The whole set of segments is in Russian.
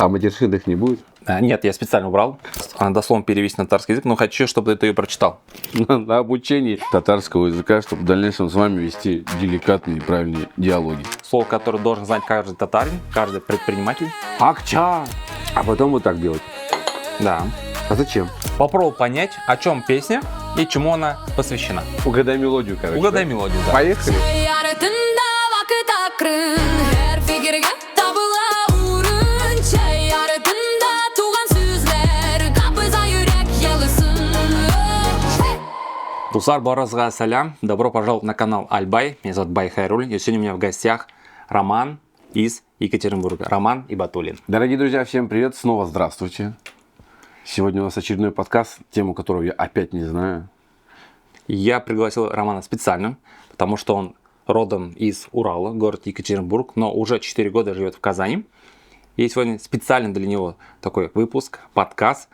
А матершинных не будет? Нет, я специально убрал. Она дословно перевести на татарский язык, но хочу, чтобы ты ее прочитал. На обучении татарского языка, чтобы в дальнейшем с вами вести деликатные и правильные диалоги. Слово, которое должен знать каждый татарин, каждый предприниматель. Акча! А потом вот так делать. Да. А зачем? Попробуй понять, о чем песня и чему она посвящена. Угадай мелодию, короче. Угадай мелодию, да. Поехали. Дусар Баразга Салям, добро пожаловать на канал Альбай. Меня зовут Бай Хайруль. И сегодня у меня в гостях Роман из Екатеринбурга. Роман Ибатуллин. Дорогие друзья, всем привет. Снова здравствуйте. Сегодня у нас очередной подкаст, тему которого я опять не знаю. Я пригласил Романа специально, потому что он родом из Урала, город Екатеринбург, но уже 4 года живет в Казани. И сегодня специально для него такой выпуск, подкаст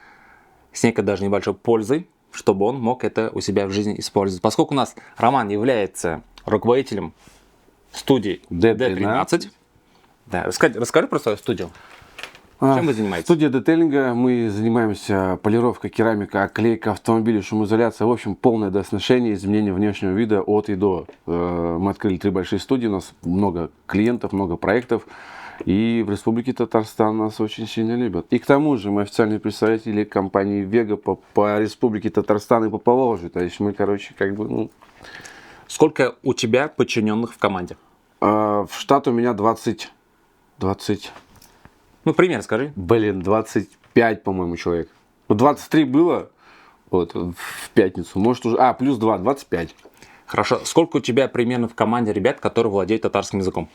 с некой даже небольшой пользой, чтобы он мог это у себя в жизни использовать. Поскольку у нас Роман является руководителем студии D13. Да, расскажи про свою студию. Чем вы занимаетесь? Студия детейлинга. Мы занимаемся полировкой, керамика, оклейка автомобилей, шумоизоляция. В общем, полное досношение, изменение внешнего вида от и до. Мы открыли 3 большие студии. У нас много клиентов, много проектов. И в Республике Татарстан нас очень сильно любят. И к тому же мы официальные представители компании Вега по Республике Татарстан и по Поволжью. То есть мы, короче, как бы... Сколько у тебя подчиненных в команде? В штат у меня 20... Ну, пример скажи. 25, по-моему, человек. Ну, 23 было вот, в пятницу. Может уже... плюс 2, 25. Хорошо. Сколько у тебя примерно в команде ребят, которые владеют татарским языком?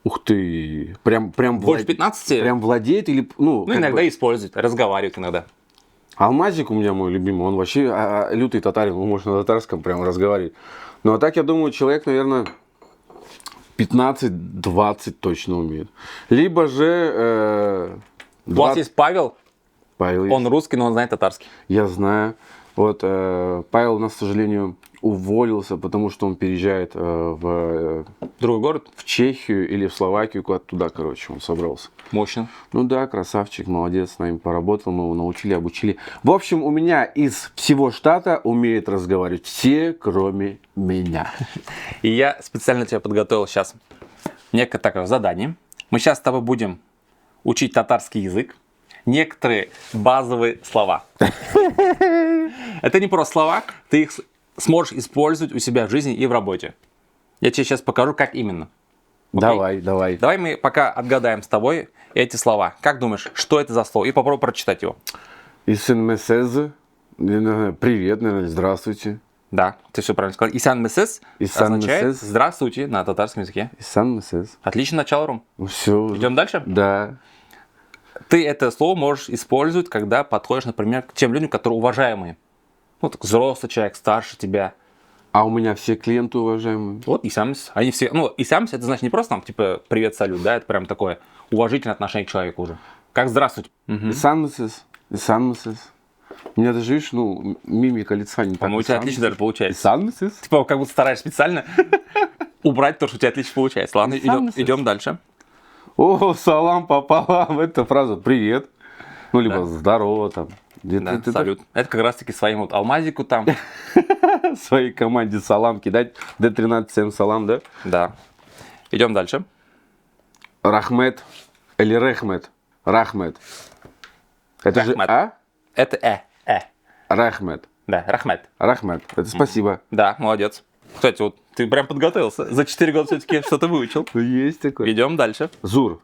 Ух ты, прям больше 15? Прям владеет или... Ну иногда использует, разговаривает иногда. Алмазик у меня мой любимый, он вообще лютый татарин, он может на татарском прям разговаривать. Ну а так, я думаю, человек, наверное, 15-20 точно умеет. Либо же... У вас есть Павел, Павел он русский, но он знает татарский. Я знаю. Вот Павел у нас, к сожалению, уволился, потому что он переезжает в другой город, в Чехию или в Словакию, куда-то туда, короче, он собрался. Мощно. Ну да, красавчик, молодец, с нами поработал, мы его научили, обучили. В общем, у меня из всего штата умеют разговаривать все, кроме меня. И я специально тебе подготовил сейчас некое такое задание. Мы сейчас с тобой будем учить татарский язык. Некоторые базовые слова. Это не просто слова, ты их сможешь использовать у себя в жизни и в работе. Я тебе сейчас покажу, как именно. Давай. Давай мы пока отгадаем с тобой эти слова. Как думаешь, что это за слово? И попробуй прочитать его. Исан месез, привет, наверное, здравствуйте. Да, ты все правильно сказал. Исан месез означает здравствуйте на татарском языке. Исан месез. Отлично начало, Ром. Все. Идем дальше? Да. Ты это слово можешь использовать, когда подходишь, например, к тем людям, которые уважаемые. Ну, так взрослый человек, старше тебя. А у меня все клиенты уважаемые. Вот, исамс. Они все, исамс, это значит не просто там, типа, привет, салют, да, это прям такое уважительное отношение к человеку уже. Как здравствуйте. Исан месез. У меня даже, видишь, мимика лица не так. По-моему, у тебя отлично даже получается. Исан месез. Типа, как будто стараешься специально убрать то, что у тебя отлично получается. Ладно, идем дальше. О, салам попала в эту фразу. Привет. Ну, либо здорово там. Да, салют. Это как раз таки своим вот алмазику там. Своей команде салам кидать. D13 всем салам, да? Да. Идем дальше. Рахмет или Рехмет? Рахмет. Это Рахмет. же А? Это Рахмет. Да, рахмет. Рахмет. Это спасибо. Да, молодец. Кстати, вот ты прям подготовился. За 4 года все-таки что-то выучил. Есть такое. Идем дальше. Зур.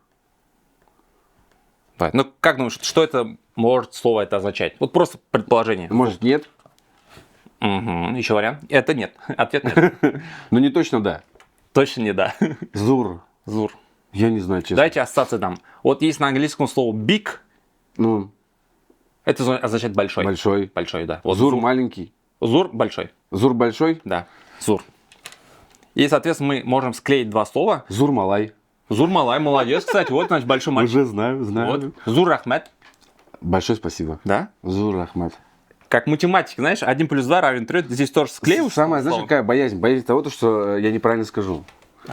Давай. Ну, как думаешь, что это может слово это означать? Вот просто предположение. Может, нет? Угу. Еще вариант? Это нет. Ответ нет. Ну, не точно да. Точно не да. Зур. Зур. Я не знаю, честно. Дайте ассоциации дам. Вот есть на английском слово big. Ну, это означает большой. большой. Большой, да. Вот Зур маленький. Зур большой. Зур большой? Да. Зур. И, соответственно, мы можем склеить два слова. Зур малай. Зур малай, молодец, кстати. Вот, значит, большой мальчик. Уже знаю. Вот. Зур рахмет. Большое спасибо. Да? Зур Рахмет. Как математик, знаешь, 1 + 2 = 3. Здесь тоже склеиваешь. Самая, знаешь, какая боязнь? Боязнь того, что я неправильно скажу.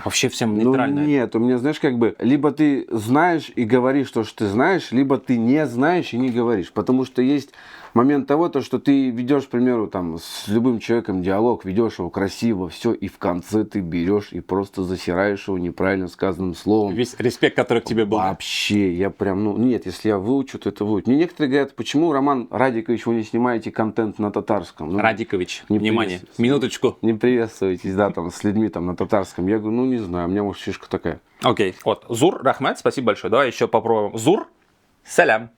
Вообще всем Ну, нейтрально. нет, у меня, знаешь, как бы, либо ты знаешь и говоришь то, что ты знаешь, либо ты не знаешь и не говоришь. Потому что есть момент того, то, что ты ведешь, к примеру, там, с любым человеком диалог, ведешь его красиво, все, и в конце ты берешь и просто засираешь его неправильно сказанным словом. Весь респект, который к тебе был. Вообще, я прям, ну, нет, если я выучу, то это выучу. Мне некоторые говорят, почему, Роман Радикович, вы не снимаете контент на татарском? Ну, Радикович, не внимание, приветствую. минуточку. не приветствуетесь, да, там, с людьми там на татарском. Я говорю, ну, не знаю, у меня, может, фишка такая. Окей, вот. Зур Рахмет, спасибо большое. Давай еще попробуем. Зур, салям.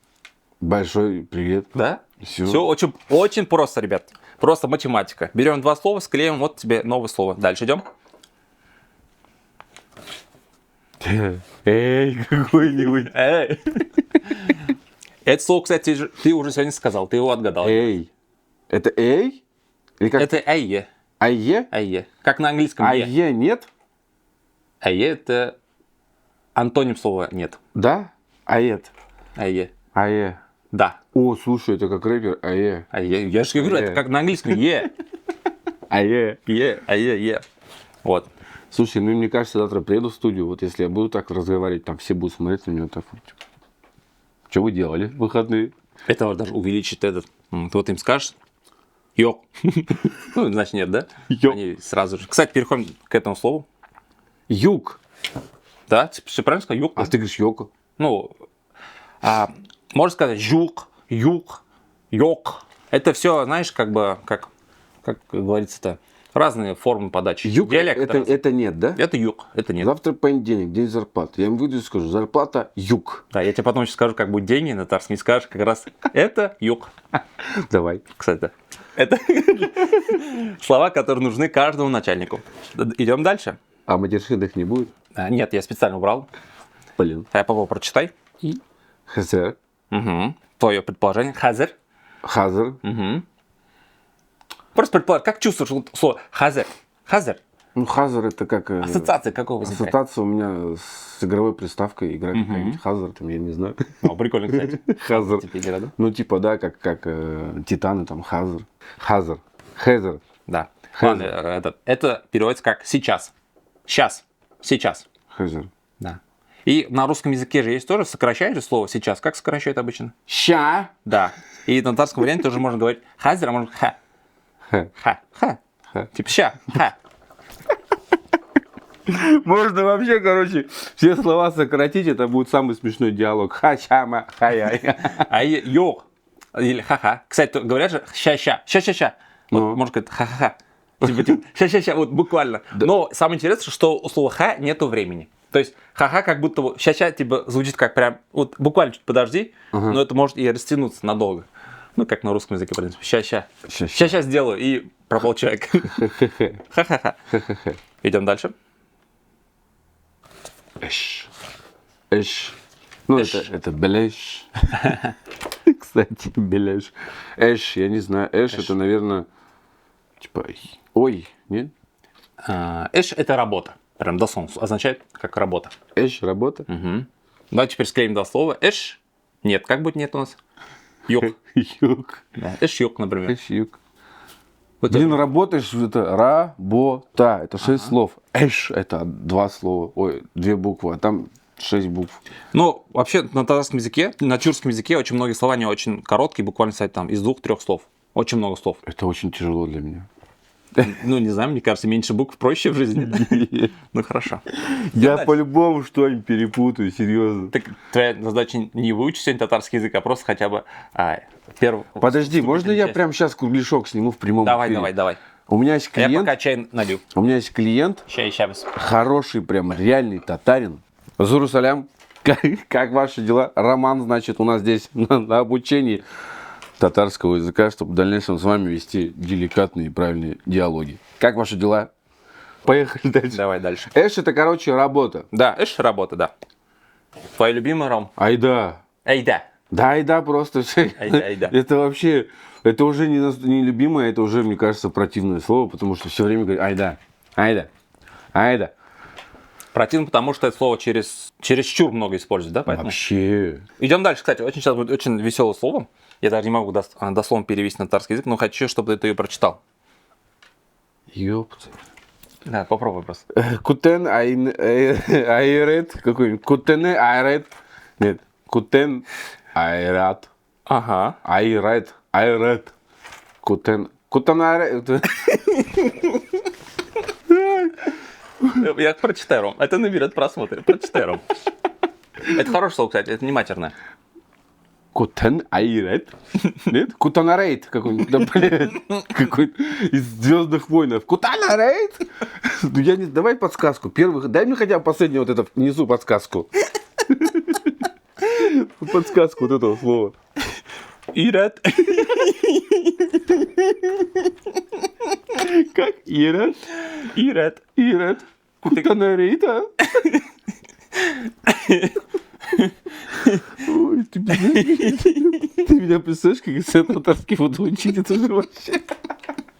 Большой привет. Да? Всё. Все очень, очень просто, ребят. Просто математика. Берем два слова, склеим, вот тебе новое слово. Дальше идем. Эй, какой-нибудь. Эй. Это слово, кстати, ты уже сегодня сказал, ты его отгадал. Эй. Это эй? Или как? Это айе. Айе? Айе. Как на английском е. Айе нет? Айе это антоним слова нет. Да? Ает. Айе. Ае. Да. О, слушай, это как рэпер. Ае. Айе. Я же говорю, это как на английском е. Ае. Е. Айе. Е. Вот. Слушай, ну мне кажется, завтра приеду в студию, вот если я буду так разговаривать, там все будут смотреть на меня так. Что вы делали в выходные? Это вот даже увеличит этот. Ты вот им скажешь, йок. Ну, значит, нет, да? Йок. Они сразу же. Кстати, переходим к этому слову. Юг. Да, ты все правильно сказал? Юг. А ты говоришь йока. Ну, можно сказать жук, юг, йок. Это все, знаешь, как бы, как говорится-то, разные формы подачи. Юг Диалект это, разный. это нет, да? Это юг, это нет. Завтра понедельник, день зарплаты. Я им выйду и скажу, зарплата юг. Да, я тебе потом еще скажу, как будут деньги на татарском, и скажешь как раз, это юг. Давай. Кстати, это слова, которые нужны каждому начальнику. Идем дальше. А матершинных не будет? Нет, я специально убрал. Блин. Я попробую, прочитай. Хазер. Угу. Твое предположение. Хазер. Хазер. Просто предположение. Как чувствуешь слово хазер? Хазер. Ну, хазер это как... Ассоциация какого возникает? Ассоциация у меня с игровой приставкой. Игра какая-нибудь. Хазер, там, я не знаю. О, прикольно, кстати. Хазер. Типа игра, да? Ну, типа, да, как Титаны, там, Хазер. Хазер. Хезер. Да. Хазер. Ладно, это переводится как сейчас. Сейчас. Сейчас. Хезер. Да. И на русском языке же есть тоже сокращающее слово сейчас. Как сокращают обычно? Ща. Да. И на татарском варианте тоже можно говорить хазер, а можно ха. Ха. Ха. Ха. Ха. Типа ща. Ха. Можно вообще, короче, все слова сократить, это будет самый смешной диалог. Ха-чама, ха-яй. А йо. Или ха-ха. Кстати, говорят же ща-ща. Ща-ща-ща. Вот, Ну. можно сказать ха-ха-ха. Типа, ща-ща-ща, вот буквально. Но самое интересное, что у слова ха нету времени. То есть ха-ха как будто вот ща-ща типа звучит как прям, вот буквально чуть подожди, но это может и растянуться надолго. Ну, как на русском языке, в принципе. Ща-ща. Ща-ща. Ща-ща сделаю, и пропал человек. Ха-ха-ха. Идем дальше. Эш. Эш. Ну, Эш. это беляш. Кстати, беляш. Эш, я не знаю. Эш, это, наверное, типа, ой, нет? Эш – это работа. Прям дословно означает как работа. Эш, работа? Давай теперь склеим два слова. Эш. Нет, как будет нет у нас? Юг. Юг. Да. Эш юг, например. Эш, юг. Вот Блин, работаешь, это работа. Это 6 слов. Эш, это 2 слова. Ой, 2 буквы, а там 6 букв. Ну, вообще на татарском языке, на тюркском языке очень многие слова не очень короткие, буквально, кстати, там из 2-3 слов. Очень много слов. Это очень тяжело для меня. Ну, не знаю, мне кажется, меньше букв проще в жизни. Ну, хорошо. Я по-любому что-нибудь перепутаю, серьезно. Так твоя задача не выучить сегодня татарский язык, а просто хотя бы первый... Подожди, можно я часть? прям сейчас кругляшок сниму в прямом Давай, эфире? давай. У меня есть Я клиент, пока чай налью. Сейчас. хороший, прям реальный татарин. Зуру салям. Как ваши дела? Роман, значит, у нас здесь на обучении татарского языка, чтобы в дальнейшем с вами вести деликатные и правильные диалоги. Как ваши дела? Поехали дальше. Давай дальше. Эш, это, короче, работа. Да, эш работа, да. Твоя любимая, Ром? Айда. Эй, да. Да, айда просто. Айда. Это вообще, это уже не любимое, это уже, мне кажется, противное слово, потому что все время говорят айда, айда, айда. Противно, потому что это слово чересчур много используют, да? Поэтому... Вообще. Идем дальше, кстати. Сейчас будет очень веселое слово. Я даже не могу дословно перевести на татарский язык, но хочу, чтобы ты ее прочитал. Ёпта. Да, попробуй просто. Кутен айрет. Какой-нибудь. Кутене айрет. Нет. Кутен айрат. Ага. Айрет. Айрет. Кутен. Кутен айрет. Я прочитаю, Ром. Это наберет просмотры. Прочитай, Ром. Это хорошее слово, кстати, это не матерное. Кутен айрет. Нет? Кутанарейт какой-нибудь. Да, блин. Какой-то из Звездных войнов. Кутанарейт. Ну, я не... Давай подсказку. Первый... Дай мне хотя бы последнюю вот это внизу подсказку. Подсказку вот этого слова. Ирет. Как? Ирет? Ирет. Ирет. Кутанарейта. Ой, ты меня представляешь, как я татарский буду учить, это же вообще...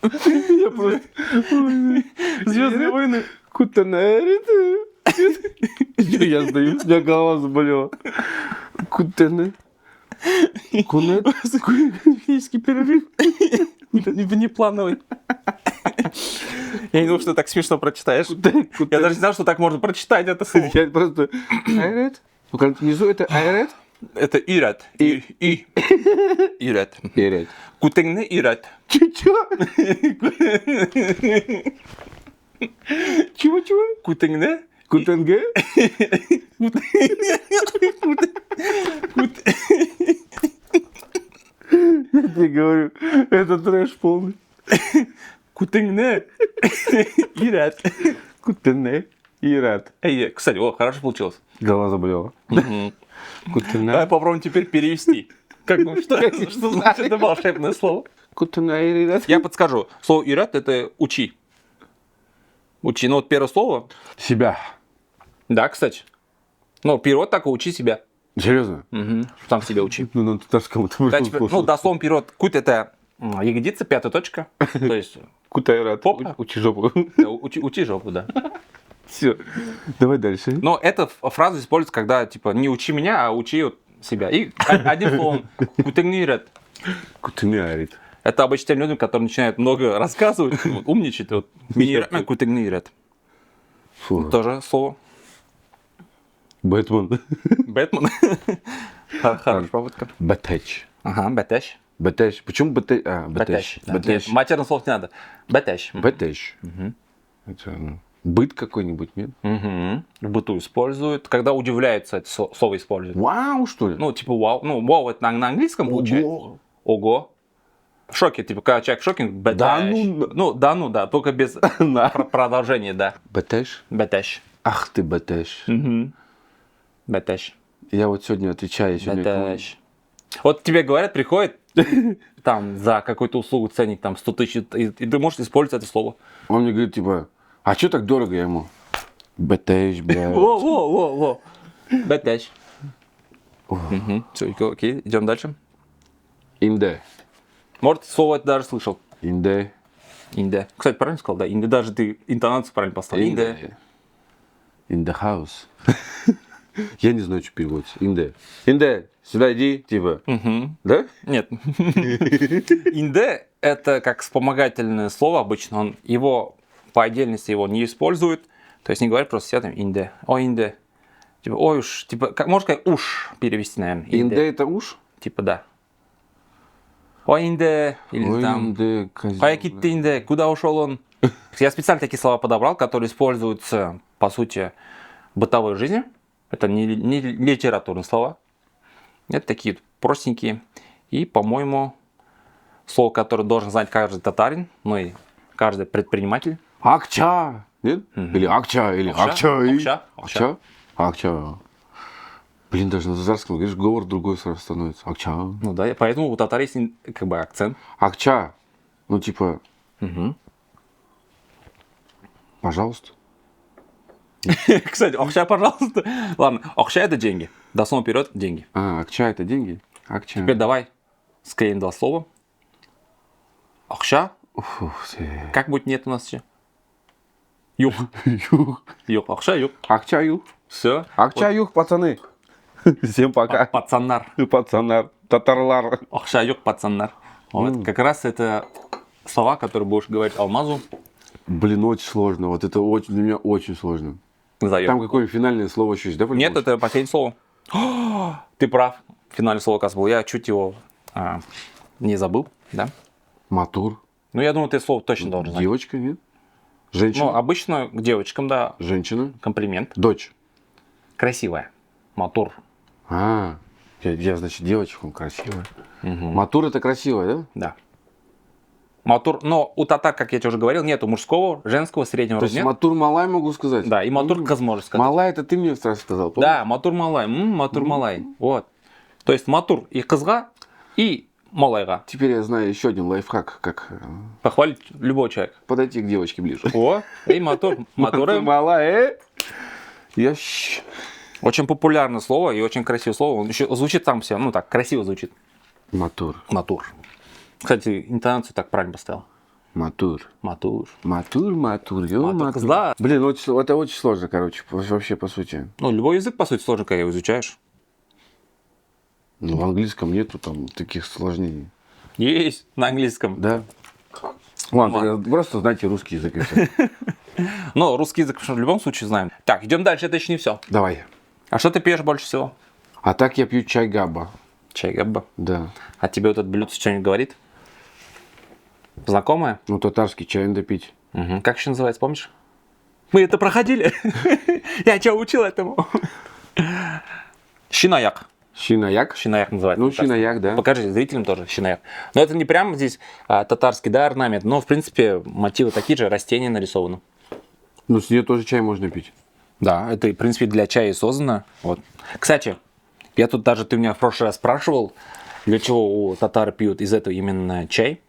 Я просто... Звездные войны. Кутанарейта. Я сдаюсь, у меня голова заболела. Кутане. Кунет. Физический перерыв. Внеплановый. Я не думал, что ты так смешно прочитаешь. Я даже не знал, что так можно прочитать это слово. Я просто... Айрет? Ну, как внизу это айрет? Это ирет. Ирет. Ирет. Кутеңне ирет. Чё? Чего? Кутеңне. Кутенге? Я тебе говорю, это трэш полный. Кутеңне ирет. Кутене. Ирет. Эй, кстати, о, хорошо получилось. Голова заболела. Давай Кутене. попробуем теперь перевести. Как, ну, что значит это волшебное слово? Кутене ирет. Я подскажу. Слово ирет это учи. Учи. Ну вот первое слово. Себя. Да, кстати. Ну, перевод такой, учи себя. Серьезно? Угу. Сам себя учи. Ну, на татарском это Да, теперь, ну, дословно перевод. Кут это ягодица, пятая точка. То есть Кутайрат. Попа? Учи жопу. учи жопу, да. Все. Давай дальше. Но эта фраза используется, когда типа не учи меня, а учи вот себя. И одним словом, кутеңнирет. Кутене айрет. Это обычно тем людям, которые начинают много рассказывать, вот, умничать. Вот, кутеңнирет. Фу. Тоже слово. Бэтмен. Бэтмен. Хорошая попытка. Бэтэч. Ага, бэтэш. Бэтэч. Почему бэтэч? Бэтэш. Бэтэч. Матерных слов не надо. Бэтэш. Бэтэч. Это, ну, быт какой-нибудь, нет? В быту используют. Когда удивляются, это слово используют. Вау, что ли? Ну, типа вау. Ну, вау это на английском получается. Ого. Ого. В шоке, типа, когда человек в шоке, бэтэш. Да ну. Ну, да, ну, да, только без продолжения, да. Бэтэч? Бэтэш. Ах ты, бэтэч. Бэтэш. Я вот сегодня отвечаю. Бэтэш. Вот тебе говорят, приходит там за какую-то услугу ценник там 100 тысяч, и ты можешь использовать это слово. Он мне говорит, типа, а что так дорого я ему? Бэтэч, блядь. Во. Бэтэш. Все, окей, идем дальше. Инде. Может, слово это даже слышал. Инде. Инде. Кстати, правильно сказал, да? Инде, даже ты интонацию правильно поставил. Инде. In the house. Я не знаю, что переводится. Инде. Инде, сюда иди, типа. Да? Нет. Инде это как вспомогательное слово обычно. Его по отдельности его не используют. То есть не говорят просто все там инде. О, инде. Типа, ой уж. Типа, как, можно сказать уж перевести, наверное. Инде это уж? Типа, да. Ой, инде. Или Ой, там. инде, козёл, Кая китты инде. Куда ушел он? Я специально такие слова подобрал, которые используются, по сути, в бытовой жизни. Это не литературные слова. Это такие простенькие. И, по-моему, слово, которое должен знать каждый татарин, ну и каждый предприниматель. Акча. Нет? Или акча, или акча. Акча. Акча. Блин, даже на татарском, говоришь, говор другой сразу становится. Акча. Ну да, поэтому у татар есть как бы акцент. Акча. Ну, типа, пожалуйста. Кстати, акча, пожалуйста. Ладно, акча это деньги. Дословно вперед деньги. А, акча это деньги? Акча. Теперь давай склеим два слова. Акча. Ух ты. Как будет нет у нас еще? Юг. Юх. Юг. Акча, юг. Акча юх. Все. Акча юх, пацаны. Всем пока. Пацаннар. Пацанар. Татарлар. Акча, юг, пацаннар. Вот, как раз это слова, которые будешь говорить Алмазу. Блин, очень сложно. Вот это очень, для меня очень сложно. Назовем. Там какое-нибудь финальное слово еще есть, да? Нет, по-любому? это последнее слово. Ты прав. Финальное слово, оказывается, был. Я чуть его не забыл, да? Матур. Ну, я думаю, ты слово точно должен знать. Девочка, нет? Женщина? Ну, обычно к девочкам, да, Женщина? комплимент. Дочь. Красивая. Матур. Я, значит, девочка, он красивая. Матур это красивая, да? Да. Матур. Но у татар, как я тебе уже говорил, нету мужского, женского, среднего То рода. есть Нет. матур малай могу сказать? Да, и матур кыз можешь сказать. Малай это ты мне сразу сказал, помнишь? Да, матур малай. Матур малай. Вот. То есть матур и кызга, и малайга. Теперь я знаю еще один лайфхак, как Похвалить любого человека. подойти к девочке ближе. О, и матур. Матуры. Малай, Очень популярное слово и очень красивое слово. Он еще звучит сам все, ну так, красиво звучит. Матур. Матур. Кстати, интонацию так правильно поставил. Матур. Матур. Матур, Матур, матур. козла. Блин, это очень сложно, короче, вообще по сути. Ну, любой язык, по сути, сложно, когда его изучаешь. Ну, в английском нету там таких сложнений. Есть на английском. Да. Ладно, просто знайте русский язык и все. Но русский язык в любом случае знаем. Так, идем дальше, это еще не все. Давай. А что ты пьешь больше всего? А так я пью чай габа. Чай габба. Да. А тебе вот этот блюдо что-нибудь говорит? Знакомое? Ну, татарский чай надо пить. Угу. Как еще называется, помнишь? Мы это проходили. Я тебя учил этому. Щинаяк. Щинаяк? Щинаяк называется. Ну, щинаяк, да. Покажи зрителям тоже щинаяк. Но это не прямо здесь татарский, да, орнамент, но, в принципе, мотивы такие же, растения нарисованы. Ну, с нее тоже чай можно пить. Да, это, в принципе, для чая и создано. Вот. Кстати, я тут даже, ты меня в прошлый раз спрашивал, для чего у татар пьют из этого именно чай.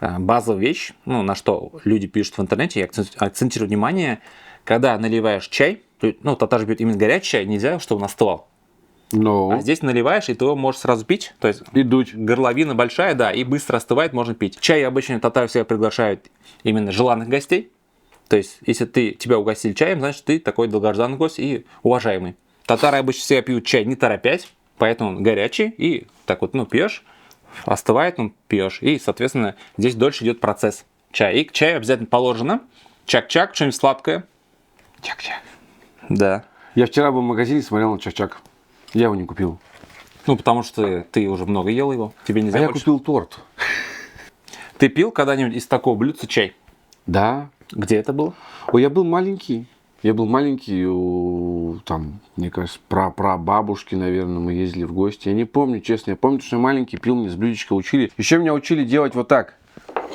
Базовая вещь, ну, на что люди пишут в интернете, я акцентирую внимание, когда наливаешь чай, ну, татар пьют именно горячий чай, нельзя, чтобы он остывал. Но. А здесь наливаешь, и ты его можешь сразу пить. То есть И дуть. горловина большая, да, и быстро остывает, можно пить. Чай обычно татары всегда приглашают именно желанных гостей. То есть, если тебя угостили чаем, значит, ты такой долгожданный гость и уважаемый. Татары обычно всегда пьют чай не торопясь, поэтому он горячий, и так вот, ну, пьешь, остывает, ну, пьешь. И, соответственно, здесь дольше идет процесс чая. И к чаю обязательно положено чак-чак, что-нибудь сладкое. Чак-чак. Да. Я вчера был в магазине и смотрел на чак-чак. Я его не купил. Ну, потому что ты уже много ел его. Тебе нельзя А я больше. купил торт. Ты пил когда-нибудь из такого блюдца чай? Да. Где это было? Ой, я был маленький. Там, мне кажется, прабабушки, наверное, мы ездили в гости. Я не помню, честно. Я помню, что я маленький пил, мне с блюдечка учили. Еще меня учили делать вот так.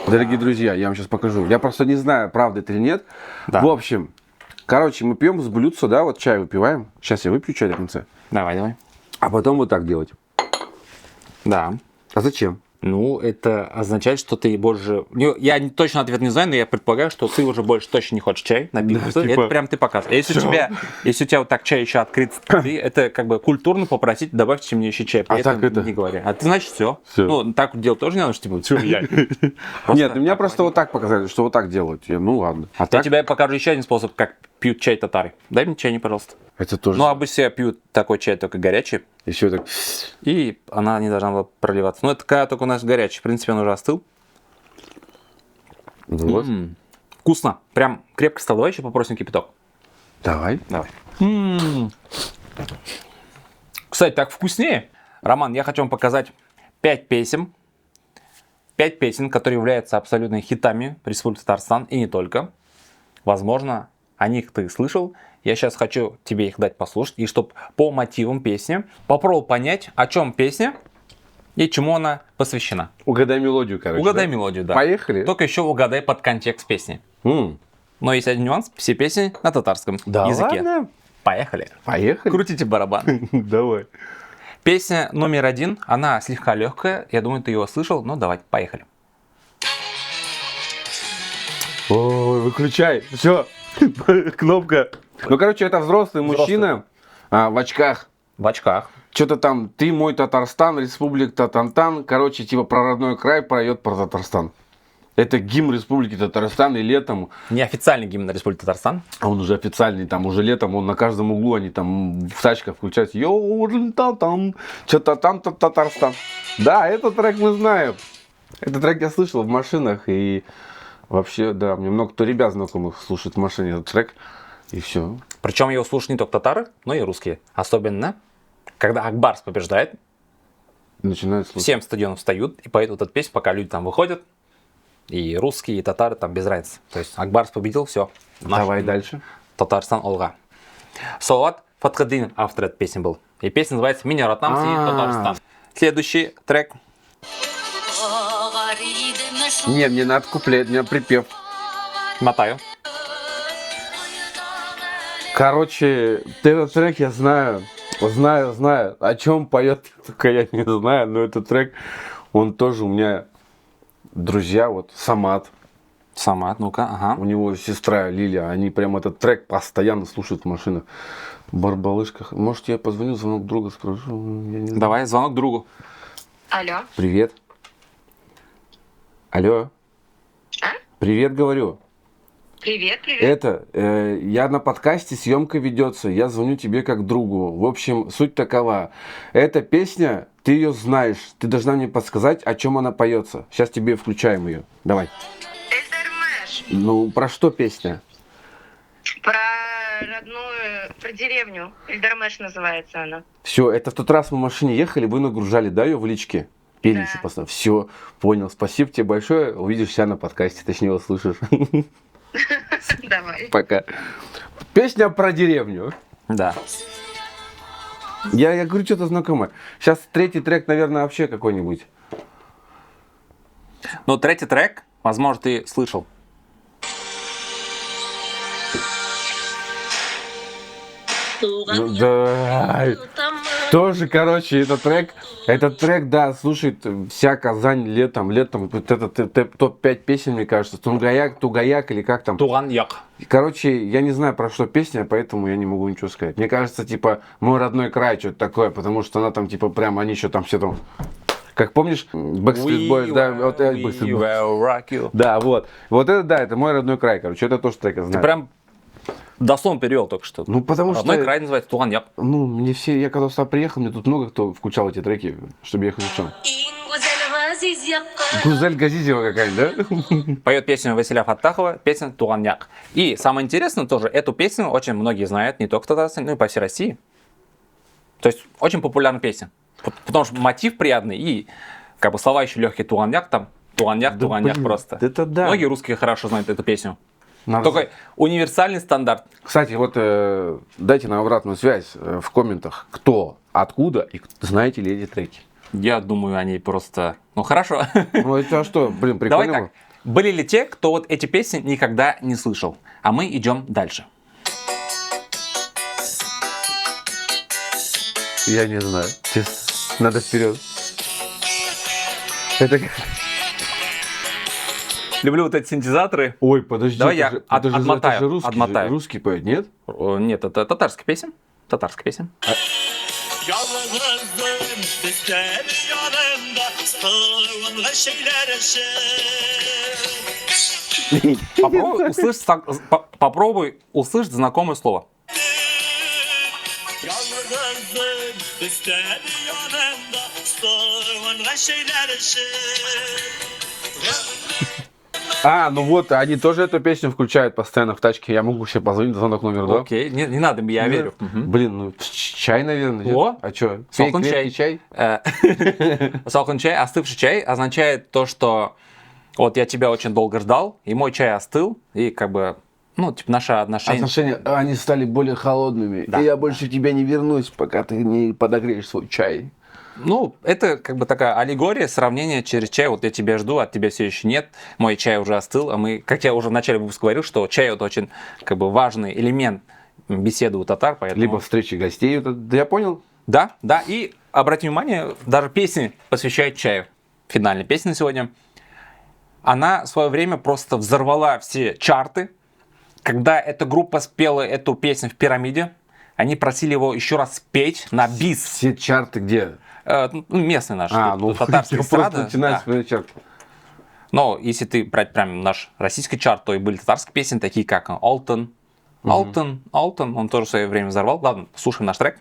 Дорогие друзья, я вам сейчас покажу. Я просто не знаю, правда это или нет. Да. В общем, короче, мы пьем с блюдца, да, вот чай выпиваем. Сейчас я выпью чай до конца. Давай. А потом вот так делать. Да. А зачем? Ну, это означает, что ты больше... Я точно ответ не знаю, но я предполагаю, что ты уже больше точно не хочешь чай напиться. Да, типа... Это прям ты показываешь. Если у тебя вот так чай еще открыт, ты это как бы культурно попросить, добавьте мне еще чай. При этом так это... не говоря. А ты, значит, все. Всё. Ну, так делать тоже не надо, что типа, что я... Нет, меня просто вот так показали, что вот так делать. Ну ладно. А Я так тебе покажу еще один способ, как пьют чай татары. Дай мне чай, пожалуйста. это тоже. Ну, обычно все пьют такой чай, только горячий. Еще так. И она не должна была проливаться. Ну, это когда только у нас горячий. В принципе, он уже остыл. Вот. Вкусно. Прям крепко стало. Давай еще попросим кипяток. Давай. Давай. Кстати, так вкуснее. Роман, я хочу вам показать 5 песен. 5 песен, которые являются абсолютно хитами Республики Татарстан и не только. Возможно, о них ты слышал. Я сейчас хочу тебе их дать послушать. И чтобы по мотивам песни попробовал понять, о чем песня и чему она посвящена. Угадай мелодию, короче. Угадай да? мелодию, да. Поехали. Только еще угадай под контекст песни. М. Но есть один нюанс. Все песни на татарском языке. Ладно? Поехали. Поехали. Крутите барабан. Давай. Песня номер 1, она слегка легкая. Я думаю, ты ее слышал. Ну, давай, поехали. Ой, выключай. Все. Кнопка. Ну, короче, это взрослый мужчина в очках. В очках. Что-то там, ты мой Татарстан, Республика Татантан. Короче, типа про родной край поет про Татарстан. Это гимн Республики Татарстан, и летом, Неофициальный гимн Республики Татарстан. а он уже официальный, там уже летом, он на каждом углу, они там в тачках включаются. Йо-там, что-то там Татарстан. Да, этот трек мы знаем. Этот трек я слышал в машинах, и Вообще, да, мне много кто ребят знакомых слушает в машине этот трек, и все. Причем его слушают не только татары, но и русские. Особенно, когда Акбарс побеждает, Начинают слушать. всем стадионам встают и поют вот эту песню, пока люди там выходят. И русские, и татары там без разницы. То есть Акбарс победил, все. Давай дальше. Татарстан Олга. Салават Фатхаддинов автор этой песни был. И песня называется «Меня Ратнамси Татарстан». Следующий трек. Нет, мне надо куплет, мне припев. Мотаю. Короче, этот трек я знаю. Знаю. О чем поет, только я не знаю. Но этот трек, он тоже у меня друзья, вот Самат. Самат, ну-ка, ага. У него сестра Лилия, они прям этот трек постоянно слушают в машинах. Барбалышках. Может, я позвоню, звонок друга спрошу. Я не знаю. Давай, звонок другу. Алло. Привет. Алло. А? Привет, говорю. Привет. Я на подкасте, съемка ведется, я звоню тебе как другу. В общем, суть такова. Эта песня, ты ее знаешь, ты должна мне подсказать, о чем она поется. Сейчас тебе включаем ее. Давай. Эльдармеш. Ну, про что песня? Про родную, про деревню. Эльдармеш называется она. Все, это в тот раз мы в машине ехали, вы нагружали, да, ее в личке? Пели Да. еще постоянно. Все, понял. Спасибо тебе большое. Увидишь себя на подкасте, точнее услышишь. Давай. Пока. Песня про деревню. Да. Я говорю, что-то знакомое. Сейчас третий трек, наверное, вообще какой-нибудь. Ну, третий трек, возможно, ты слышал. Ну, да. Тоже, короче, этот трек, да, слушает вся Казань летом. Вот это топ-5 песен, мне кажется. Тугаяк или как там. Туган Як. Короче, я не знаю, про что песня, поэтому я не могу ничего сказать. Мне кажется, типа, мой родной край, что-то такое, потому что она там, типа, прям, они еще там все там... Как помнишь, Backstreet Boys, да, вот это Backstreet Boys. will rock you. Да, вот. Вот это, да, это мой родной край, короче, это тоже трек я Ты знаю. прям дословно перевел только что. Ну, потому Родной что... край называется Туган Як. Ну, мне все, я когда сюда приехал, мне тут много кто включал эти треки, чтобы я их изучал. Гузель Газизева какая-нибудь, да? Поет песню Василия Фаттахова, песня Туган Як. И самое интересное тоже, эту песню очень многие знают, не только в Татарстане, но и по всей России. То есть очень популярная песня. Потому что мотив приятный и как бы слова еще легкие. Туган Як там, Туган Як, Да, Туган Як блин, просто. это да. Многие русские хорошо знают эту песню. Надо- Только универсальный стандарт. Кстати, вот дайте нам обратную связь в комментах, кто, откуда и знаете ли эти треки. Я думаю, они просто... Ну хорошо. Ну, это что, блин, Давай прикольно так. Были ли те, кто вот эти песни никогда не слышал? А мы идем дальше. Я не знаю. Надо вперед. Это... Люблю вот эти синтезаторы. Ой, подожди, Давай это я же, это же отмотаю, русский, отмотаю. русский поет, нет? Нет, это татарская песня. Татарская песня. Yalnızım ister yanında sığınma şeyler Попробуй услышать знакомое слово. Yalnızım ister yanında sığınma şeyler А, ну вот, они тоже эту песню включают постоянно в тачке. Я могу себе позвонить, звонок номер 2. Окей, не надо, я верю. Мгм. Блин, ну чай, наверное. нет? О! А что? Салкын Крепкий чай? Салкын чай, остывший чай означает то, что вот я тебя очень долго ждал, и мой чай остыл, и как бы, ну, типа, наши отношения... Отношения, они стали более холодными. Да. И я больше к тебе не вернусь, пока ты не подогреешь свой чай. Ну, это как бы такая аллегория, сравнение через чай. Вот я тебя жду, от тебя все еще нет. Мой чай уже остыл. А мы, как я уже в начале выпуска говорил, что чай это очень как бы важный элемент беседы у татар. Поэтому... Либо встречи гостей. Да я понял? Да, да. И обратите внимание, даже песни посвящают чаю. Финальная песня на сегодня. Она в свое время просто взорвала все чарты. Когда эта группа спела эту песню в «Пирамиде», они просили его еще раз спеть на бис. Все чарты где? Ну, местный наш, ну татарский я просто эстрада. начинаю Да. смотреть чарты. Но если ты брать прям наш российский чарт, то и были татарские песни, такие как «Алтын». «Алтын», «Алтын», он тоже в свое время взорвал. Ладно, слушаем наш трек.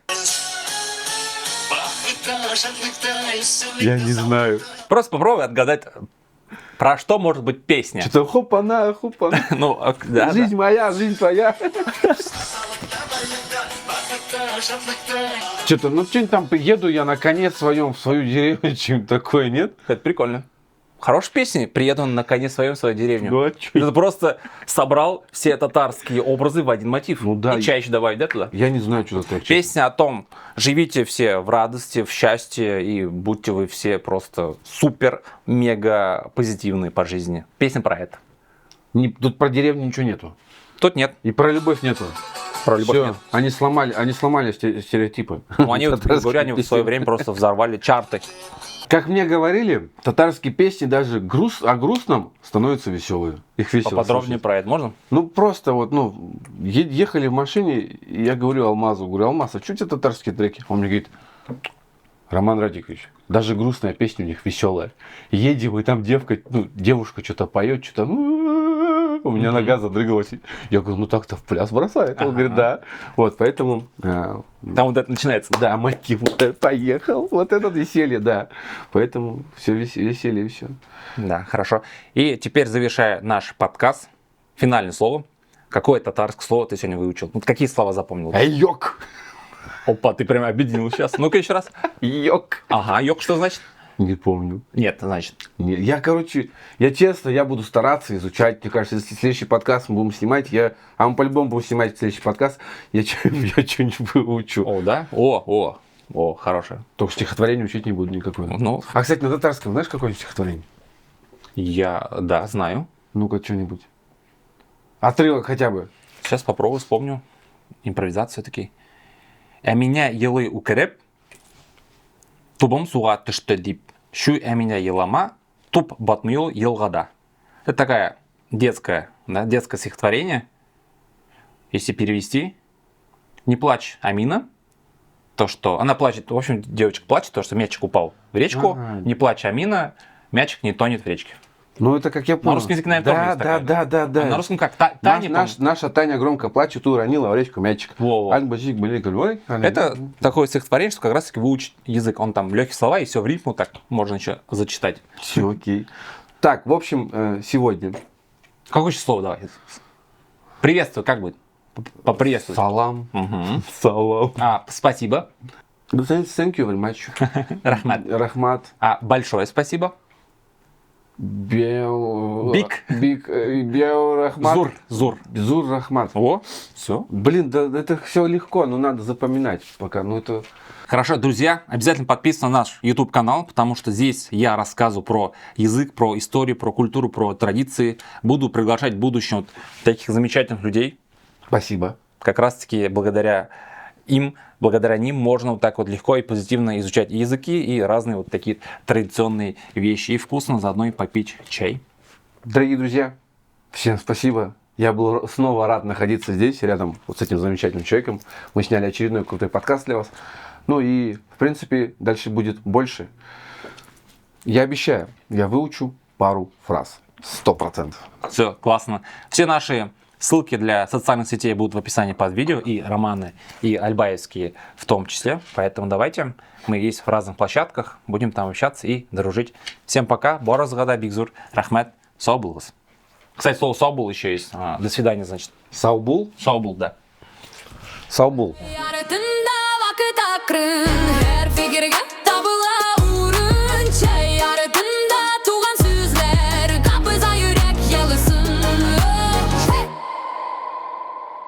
Я не знаю. Просто попробуй отгадать Про что может быть песня? Что-то хопана. Ну, да, Жизнь моя, жизнь твоя. Что-то, ну что-нибудь там, еду я на коне своем в свою деревню, чем такое, нет? это прикольно. Хорошая песня. Приеду на коне своем в свою деревню. Ну, а чё? Это просто собрал все татарские образы в один мотив. Ну да. И чай еще добавить, да, туда? Я не знаю, что такое. Песня о том, живите все в радости, в счастье, и будьте вы все просто супер-мега позитивные по жизни. Песня про это. Тут про деревню ничего нету. Тут нет. И про любовь нету. Про любовь Всё, нет. они сломали стереотипы. Ну, они вот, Татарские говорю, они в свое песни. время просто взорвали чарты. Как мне говорили, татарские песни даже о грустном становятся веселые. Их весело Поподробнее слушать. про это можно? Ну, просто вот, ехали в машине, и я говорю Алмазу, Алмаз, а что тебе татарские треки? Он мне говорит, Роман Радикович, даже грустная песня у них веселая. Едем, и там девушка что-то поет, что-то, у меня нога задрыгалась. Я говорю, ну так-то в пляс бросает. Он говорит, да. Вот, поэтому... Там вот это начинается. Да, мотив, поехал. Вот это веселье, да. Поэтому все веселье, все. Да, хорошо. И теперь, завершая наш подкаст, финальное слово. Какое татарское слово ты сегодня выучил? Вот какие слова запомнил? Йок. Опа, ты прям объединил сейчас. Ну-ка еще раз. Йок. Ага, йог что значит? Не помню. Нет, значит. Я честно, я буду стараться изучать. Мне кажется, если следующий подкаст мы будем снимать, мы по-любому будем снимать следующий подкаст, я что-нибудь выучу. О, да? О, хорошее. Только стихотворение учить не буду никакое. Ну, А, кстати, на татарском знаешь какое-нибудь стихотворение? да, знаю. Ну-ка, что-нибудь. Отрывок хотя бы. Сейчас попробую, вспомню. Импровизацию таки. Меня елы укреп, тубом суга тышты дип. Шу меня елама, туб батмил елгада. Это такая детское стихотворение. Если перевести. Не плачь, Амина. То, что она плачет, в общем, девочка плачет, то, что мячик упал в речку. Ага. Не плачь, Амина, мячик не тонет в речке. Ну, это как я понял. На русском языке, наверное, тоже есть такая. Да. А на русском как? Таня, Наша Таня громко плачет, уронила в речку мячик. Во-во. Альбачик, блин, Это такое стихотворение, что как раз таки выучить язык. Он там легкие слова, и все в рифму так можно еще зачитать. Все, окей. Так, в общем, сегодня. Какое еще слово давай? Приветствую, как будет? Поприветствовать. Салам. Мгм. Салам. Спасибо. Thank you very much. Рахмат. Рахмат. Большое спасибо. Биг Рахмат. Зур. Рахмат. О, все. Блин, да это все легко, но надо запоминать пока. Ну это... Хорошо, друзья, обязательно подписывайтесь на наш YouTube канал, потому что здесь я рассказываю про язык, про историю, про культуру, про традиции. Буду приглашать в будущем вот таких замечательных людей. Спасибо. Как раз таки благодаря ним можно вот так вот легко и позитивно изучать и языки, и разные вот такие традиционные вещи. И вкусно заодно и попить чай. Дорогие друзья, всем спасибо. Я был снова рад находиться здесь, рядом вот с этим замечательным человеком. Мы сняли очередной крутой подкаст для вас. Ну и, в принципе, дальше будет больше. Я обещаю, я выучу пару фраз. 100%. Все, классно. Все наши ссылки для социальных сетей будут в описании под видео, и романы, и альбаевские в том числе. Поэтому давайте, мы есть в разных площадках, будем там общаться и дружить. Всем пока, Боразгада, Бигзур, Рахмет, Саубулус. Кстати, слово Саубул еще есть. До свидания, значит. Саубул? Саубул, да. Саубул. Yaratında vakit akrın her fikirge